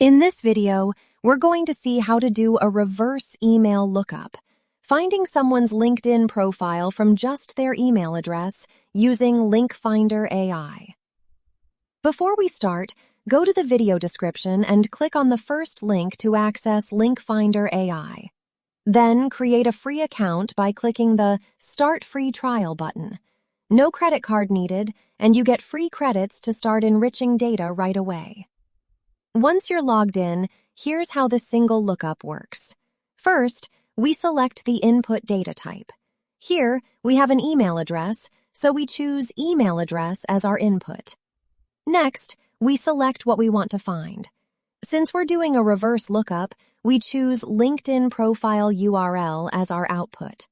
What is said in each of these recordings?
In this video, we're going to see how to do a reverse email lookup, finding someone's LinkedIn profile from just their email address using Link Finder AI. Before we start, go to the video description and click on the first link to access Link Finder AI. Then create a free account by clicking the Start Free Trial button. No credit card needed, and you get free credits to start enriching data right away. Once you're logged in, here's how the single lookup works. First, we select the input data type. Here, we have an email address, so we choose email address as our input. Next, we select what we want to find. Since we're doing a reverse lookup, we choose LinkedIn profile URL as our output.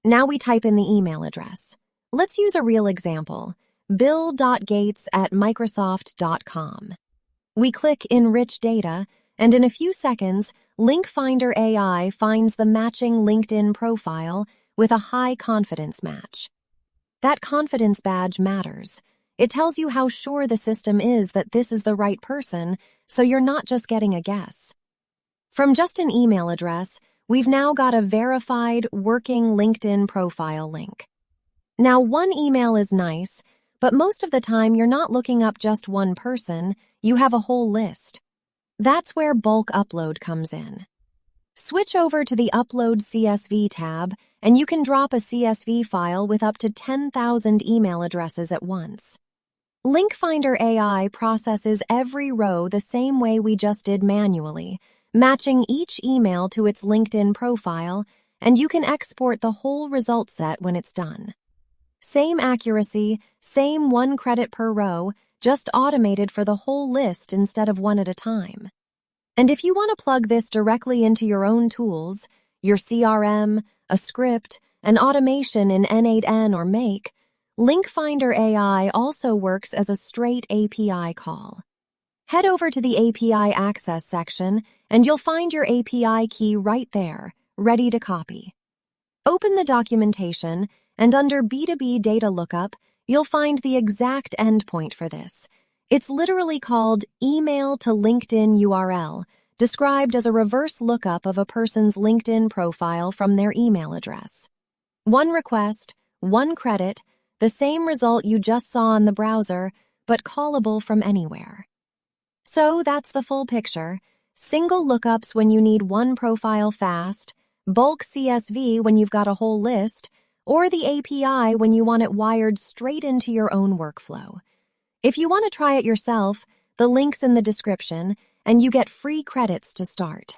Now we type in the email address. Let's use a real example, bill.gates@microsoft.com. We click Enrich Data, and in a few seconds, Link Finder AI finds the matching LinkedIn profile with a high confidence match. That confidence badge matters. It tells you how sure the system is that this is the right person, so you're not just getting a guess. From just an email address, we've now got a verified, working LinkedIn profile link. Now, one email is nice, but most of the time you're not looking up just one person, you have a whole list. That's where bulk upload comes in. Switch over to the Upload CSV tab, and you can drop a CSV file with up to 10,000 email addresses at once. Link Finder AI processes every row the same way we just did manually, matching each email to its LinkedIn profile, and you can export the whole result set when it's done. Same accuracy, same 1 credit per row, just automated for the whole list instead of one at a time. And if you want to plug this directly into your own tools, your CRM, a script, an automation in N8N or Make, Link Finder AI also works as a straight API call. Head over to the API Access section, and you'll find your API key right there, ready to copy. Open the documentation, and under B2B Data Lookup, you'll find the exact endpoint for this. It's literally called Email to LinkedIn URL, described as a reverse lookup of a person's LinkedIn profile from their email address. One request, one credit, the same result you just saw in the browser, but callable from anywhere. So that's the full picture. Single lookups when you need one profile fast, bulk CSV when you've got a whole list, or the API when you want it wired straight into your own workflow. If you want to try it yourself, the link's in the description, and you get free credits to start.